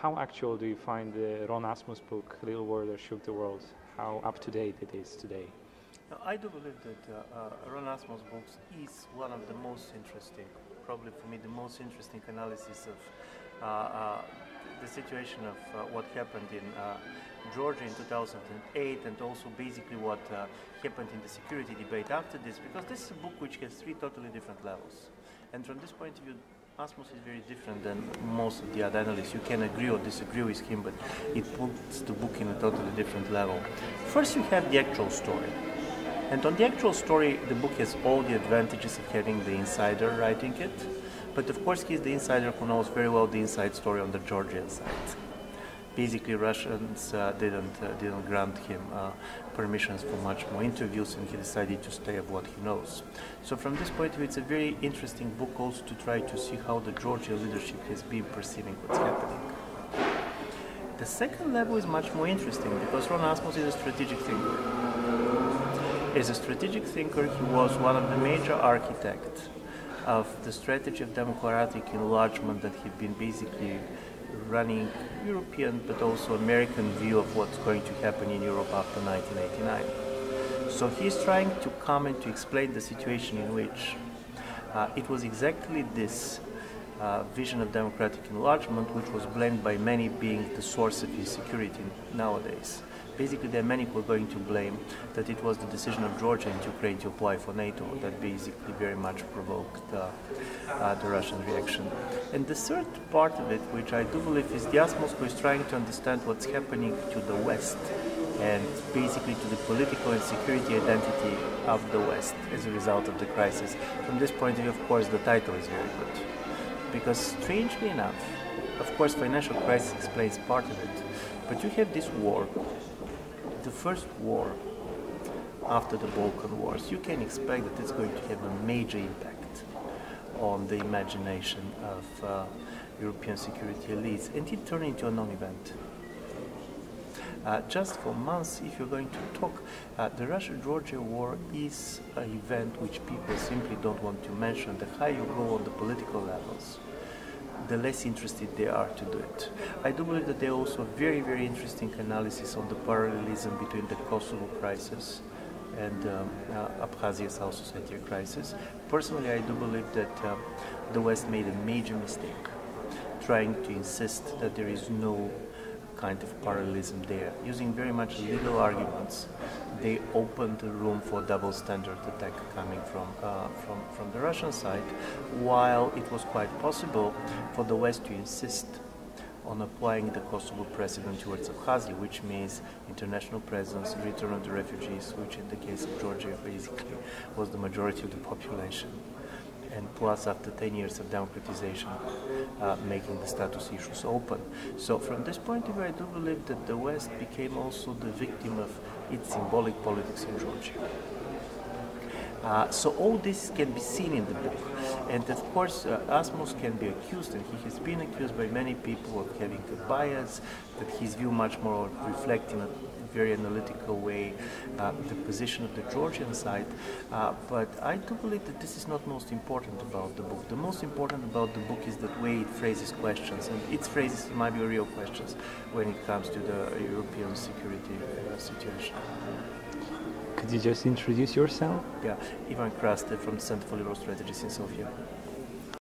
how actual do you find the Ron Asmus book, Little War That Shook the World? How up-to-date it is today? I do believe that Ron Asmus' books is one of the most interesting, probably for me the most interesting analysis of the situation of what happened in Georgia in 2008, and also basically what happened in the security debate after this, because this is a book which has three totally different levels. And from this point of view, Asmus is very different than most of the other analysts. You can agree or disagree with him, but it puts the book in a totally different level. First, you have the actual story. And on the actual story, the book has all the advantages of having the insider writing it. But of course, he's the insider who knows very well the inside story on the Georgian side. Basically, Russians didn't grant him permissions for much more interviews, and he decided to stay of what he knows. So from this point of view, it's a very interesting book also to try to see how the Georgian leadership has been perceiving what's happening. The second level is much more interesting because Ron Asmus is a strategic thinker. As a strategic thinker, he was one of the major architects of the strategy of democratic enlargement that had been basically running European but also American view of what's going to happen in Europe after 1989. So he's trying to come and to explain the situation in which it was exactly this vision of democratic enlargement which was blamed by many being the source of insecurity nowadays. Basically, there are many who are going to blame that it was the decision of Georgia and Ukraine to apply for NATO that basically very much provoked the Russian reaction. And the third part of it, which I do believe is the Asmus who is trying to understand what's happening to the West and basically to the political and security identity of the West as a result of the crisis. From this point of view, of course, the title is very good. Because strangely enough, of course, financial crisis explains part of it, but you have this war, the first war after the Balkan Wars. You can expect that it's going to have a major impact on the imagination of European security elites, and it turned into a non-event. Just for months, if you're going to talk, the Russia-Georgia war is an event which people simply don't want to mention. The higher you go on the political levels, the less interested they are to do it. I do believe that there are also very, very interesting analysis on the parallelism between the Kosovo crisis and Abkhazia South Ossetia crisis. Personally, I do believe that the West made a major mistake trying to insist that there is no kind of parallelism there. Using very much legal arguments, they opened the room for double standard attack coming from the Russian side, while it was quite possible for the West to insist on applying the Kosovo precedent towards Abkhazia, which means international presence, return of the refugees, which in the case of Georgia basically was the majority of the population. And plus, after 10 years of democratization, making the status issues open. So from this point of view, I do believe that the West became also the victim of its symbolic politics in Georgia. So all this can be seen in the book. And of course, Asmus can be accused, and he has been accused by many people of having a bias, that his view much more reflects in a very analytical way the position of the Georgian side, but I do believe that this is not most important about the book. The most important about the book is the way it phrases questions, and its phrases might be real questions when it comes to the European security situation. Could you just introduce yourself? Yeah, Krastev from the Center for Liberal Strategies in Sofia.